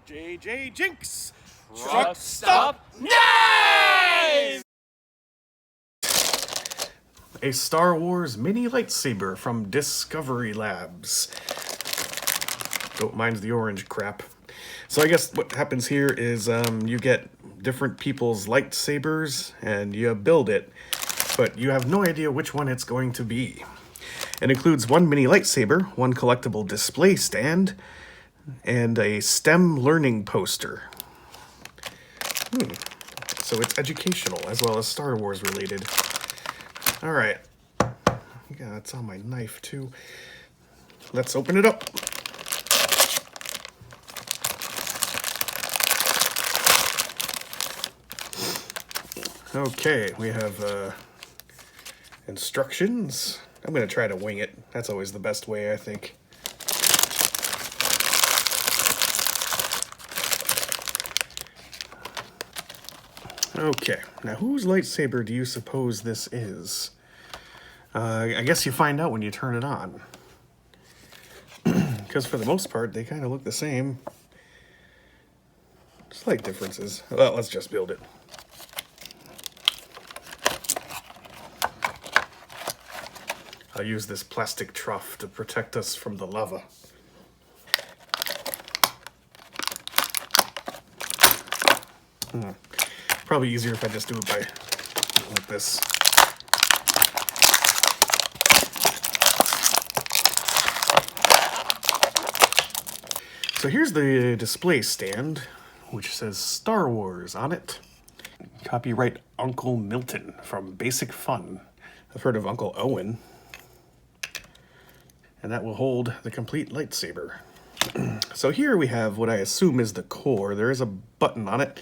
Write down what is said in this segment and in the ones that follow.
JJ Jinx! Truck stop knives! A Star Wars mini lightsaber from Discovery Labs. Don't mind the orange crap. So I guess what happens here is you get different people's lightsabers and you build it, but you have no idea which one it's going to be. It includes one mini lightsaber, one collectible display stand, and a STEM learning poster. So it's educational as well as Star Wars related. All right. Yeah, it's on my knife too. Let's open it up. Okay, we have instructions. I'm going to try to wing it. That's always the best way, I think. Okay, now whose lightsaber do you suppose this is? I guess you find out when you turn it on. Because for the most part, they kind of look the same. Slight differences. Well, let's just build it. I'll use this plastic trough to protect us from the lava. Probably easier if I just do it like this. So here's the display stand, which says Star Wars on it. Copyright Uncle Milton from Basic Fun. I've heard of Uncle Owen. And that will hold the complete lightsaber. So here we have what I assume is the core. There is a button on it.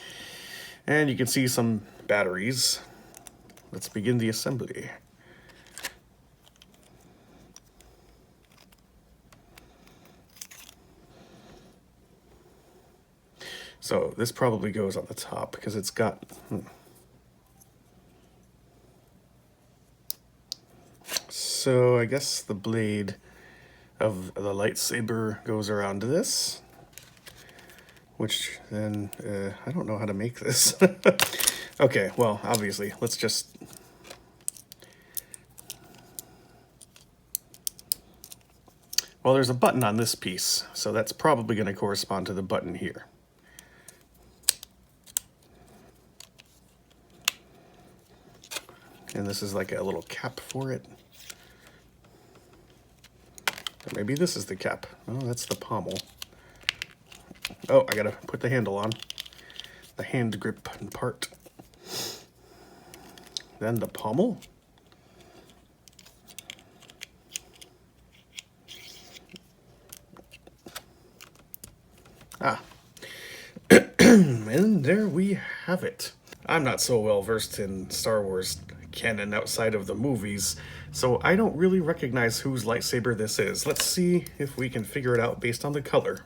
And you can see some batteries. Let's begin the assembly. So this probably goes on the top because it's got... So I guess the blade of the lightsaber goes around this. Which then, I don't know how to make this. Okay, well, obviously, let's just... Well, there's a button on this piece, so that's probably going to correspond to the button here. And this is like a little cap for it. Or maybe this is the cap. Oh, that's the pommel. Oh, I gotta put the handle on. The hand grip part. Then the pommel. Ah. And there we have it. I'm not so well versed in Star Wars canon outside of the movies, so I don't really recognize whose lightsaber this is. Let's see if we can figure it out based on the color.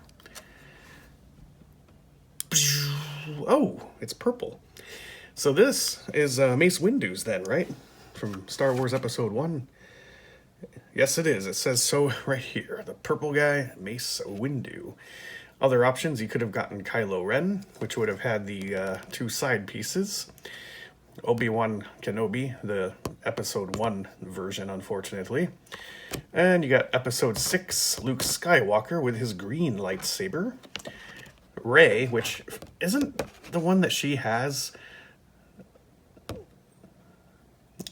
Oh, it's purple. So this is Mace Windu's then, right? From Star Wars Episode 1. Yes, it is. It says so right here. The purple guy, Mace Windu. Other options, you could have gotten Kylo Ren, which would have had the two side pieces. Obi-Wan Kenobi, the Episode 1 version, unfortunately. And you got Episode 6, Luke Skywalker with his green lightsaber. Rey, which isn't the one that she has.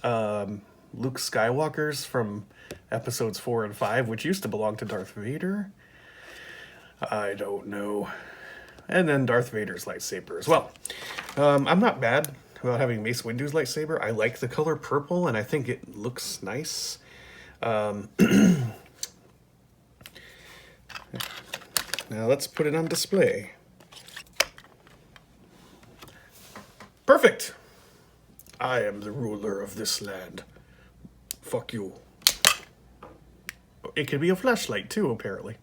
Luke Skywalker's from Episodes 4 and 5, which used to belong to Darth Vader. I don't know. And then Darth Vader's lightsaber as well. I'm not bad about having Mace Windu's lightsaber. I like the color purple, and I think it looks nice. Now let's put it on display. Perfect! I am the ruler of this land. Fuck you. It could be a flashlight too, apparently.